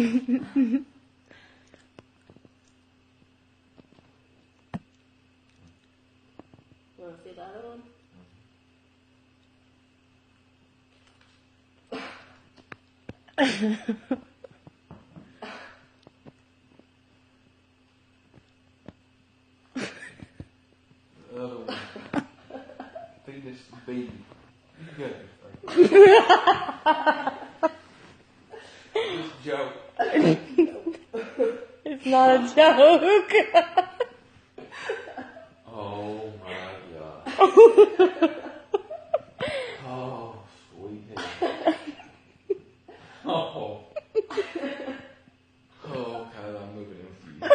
Want to see the other one? The other one. Penis baby. You got it. This joke. It's not a joke. Oh my God. Oh, sweet head. Oh. Oh, Kyle, I'm moving in for you.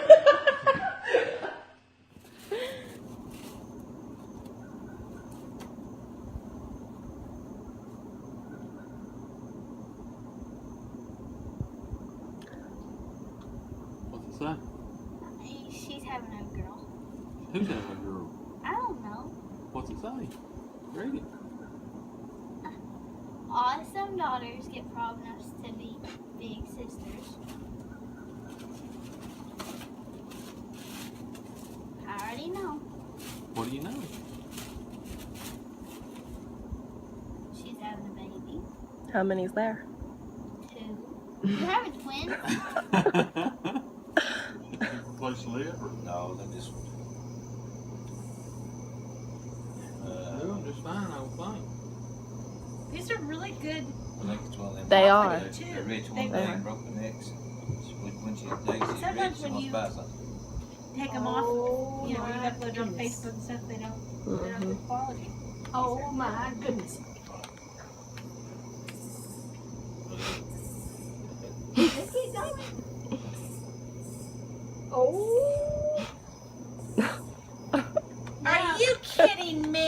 What's it say? She's having a girl. Who's having a girl? I don't know. What's it say? Read it. Awesome daughters get problems to be big sisters. I already know. What do you know? She's having a baby. How many's there? 2. You having twins? Place to live? No, they just. I'm just fine, I would think. These are really good. I think it's one of them. They are. They're rich one They thing, are. broke the necks. When she days, she's Sometimes rich, she when wants you- to buy something. Take them off. You know, you upload on Facebook and stuff. They're not good quality. Oh my goodness. Just keep going. Oh. Are you kidding me?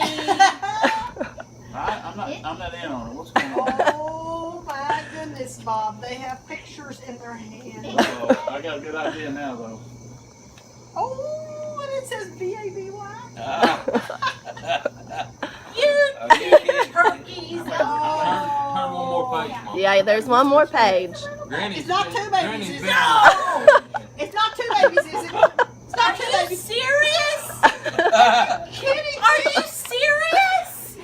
I'm not in on it. What's going on? Oh my goodness, Bob. They have pictures in their hand. I got a good idea now, though. Oh, and it says B-A-B-Y. Turkeys. Turn one more page, Mom. Yeah, there's one more page. Granny's It's not two babies, Granny's is it? been- It's not 2 babies, is it? It's not 2 Are you babies. serious? Kidding. Are you serious?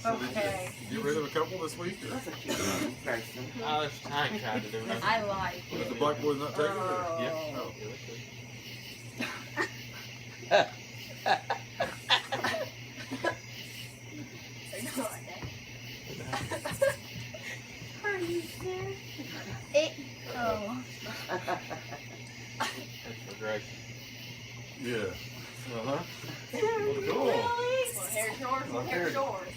Okay. Get rid of a couple this week? Or? That's a cute person. I ain't trying to do nothing. I like But it. the black boy's not taking it? Oh. Yeah. Oh. Are you serious? It. Oh. That's for Grace. Yeah. Uh-huh. Really? Cool. Well, here's yours. Well, And here's here's- yours.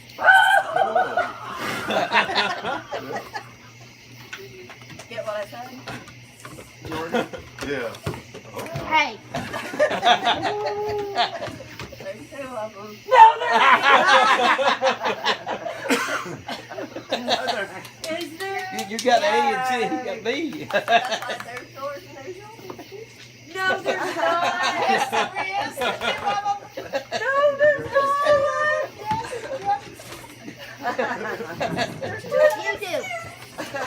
Get what I said? Yeah. Hey. There's 2 of them. Is there? You got A and C, you got B. That's why there's yours and there's yours. No, there's not. Yes, there is. There's 2 of them. No, there's not. There's 2 You do.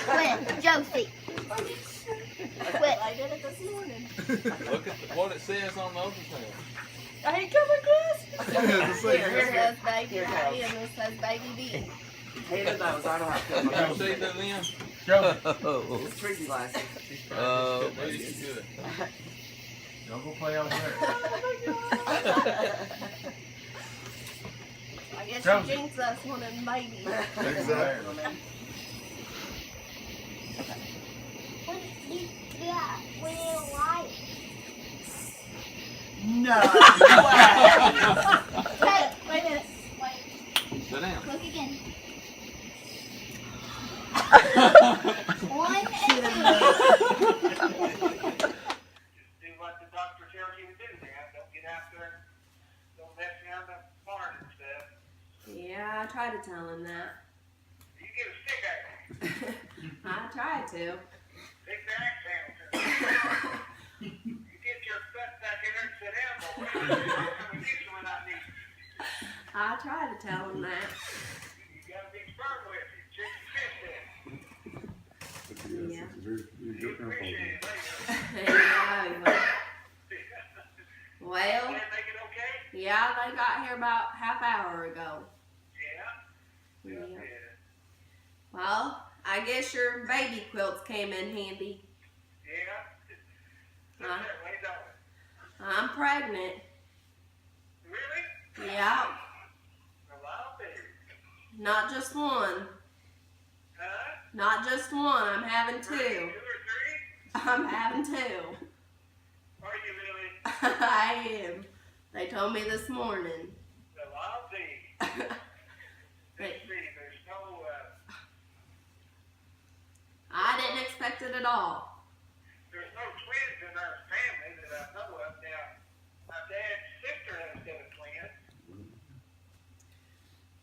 Quit, Josie. Quit. I did it this morning. Look at what it says on the other thing. I ain't coming close. Here, Here says baby Here A goes. and this says baby B. Taylor knows I don't have to. You My see that, Lynn? It's Tracy's license. Maybe you good. Don't go play out there. I guess Josie. you jinxed us one of babies. Exactly. What did you do that when you like? No. Hey, wait a minute. Wait. Sit down. Look again. 1 and 2. Do what the doctor tells you to do, man. Don't get out there, don't mess around the barn and stuff. Yeah, I tried to tell him that. You get a stick axe. I tried to. Stick the axe handle to it. You get your butt back in there and sit down, boy. I'm gonna get you when I need you. I tried to tell him that. You gotta be firm with it. Chicken Yeah. You're good for Appreciate it later. Yeah, but- well, Did they make it okay? yeah, they got here about half hour ago. Yeah. Yeah. Well, I guess your baby quilts came in handy. Yeah. Huh? Way down. I'm pregnant. Really? Yeah, Well, I'll be. not just one. Huh? Not just one. I'm having 2. 2 or 3? I'm having 2. Are you really? I am. They told me this morning. Well, I'll be. Let's see, there's no, I didn't expect it at all. there's no twins in our family that I know of. Now, my dad's sister has got a twin.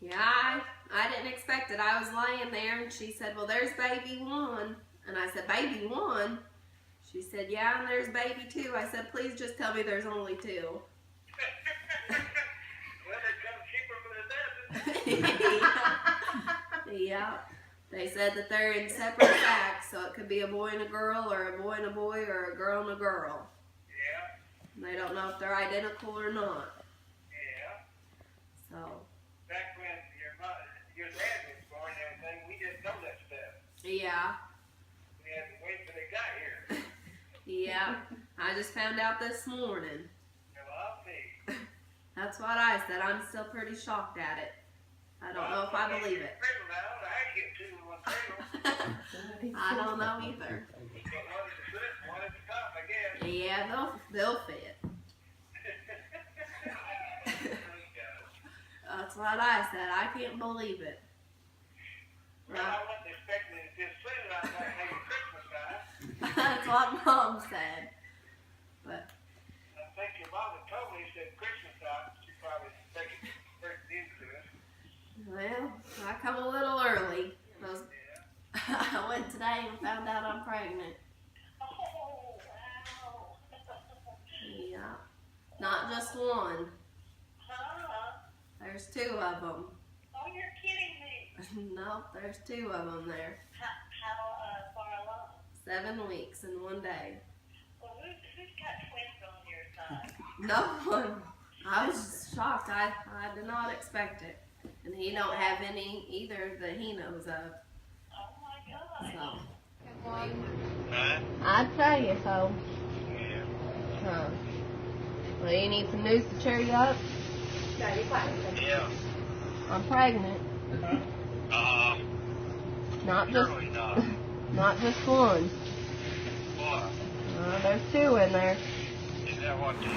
Yeah, I didn't expect it. I was laying there and she said, well, there's baby 1. And I said, baby 1? She said, yeah, and there's baby 2. I said, please just tell me there's only 2. Well, they come cheaper for the dozen. Yeah. They said that they're in separate sacks, so it could be a boy and a girl, or a boy and a boy, or a girl and a girl. Yeah, And they don't know if they're identical or not. yeah. So, Back when your dad was born and everything, we didn't know that stuff. yeah. We had to wait till they got here. Yeah. I just found out this morning. Well, I'll see. That's what I said. I'm still pretty shocked at it. I don't know if I believe it. Cradle now, I had to get 2 in one cradle. I don't know either. But one at the foot, one at the top, I guess. Yeah, they'll fit. That's what I said. I can't believe it. Well, I wasn't expecting it this soon. I thought maybe Christmas time. That's what Mom said. But I think your mom had told me, said Christmas time. She probably taking into it. well, I come a little early. I went today and found out I'm pregnant. Oh, wow. Yeah. Not just one. Huh? There's 2 of them. Oh, you're kidding me. No, there's 2 of them there. How far along? 7 weeks in 1 day. Well, who's got twins on your side? No one. I was shocked. I did not expect it. And he don't have any either that he knows of. Oh, my God. So, Huh? I'd tell you so. Yeah. Huh. Well, you need some news to cheer you up? Yeah. I'm pregnant. Not just, Surely not. not just one. What? There's 2 in there. Is that what they said?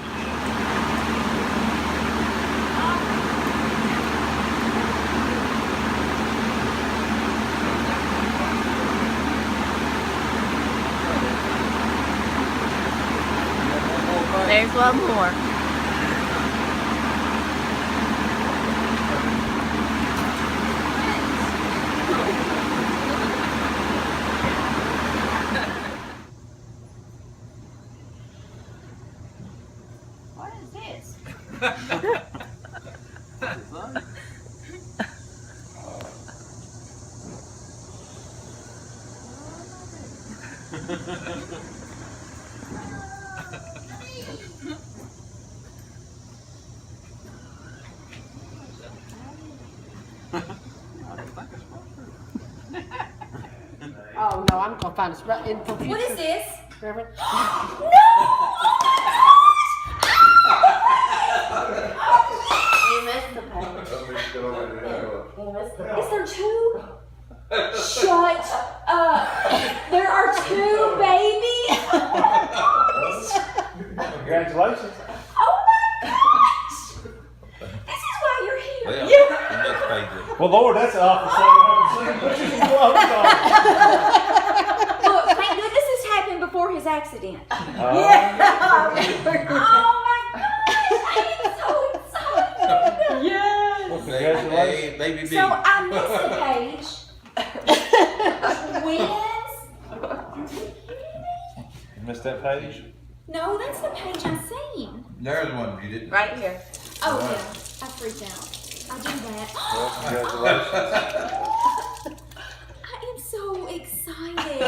There's 1 more. What is this? Oh, no, I'm gonna find a spot in for What is this? Reverend. No! Oh my gosh! You missed the page. Is there 2? Shut up! There are 2 babies! Congratulations. Oh my gosh! This is why you're here. Yeah, the next page is. Well, Lord, that's an awful thing. Put you some gloves on. Look, thank goodness this happened before his accident. Yeah. Oh my gosh! I'm so excited! Yes! Congratulations. Baby B. So I missed a page. Twins? You missed that page? No, that's the page I seen. There's one you didn't. Right here. Oh yeah, I freaked out. I do that. Well, congratulations. I am so excited.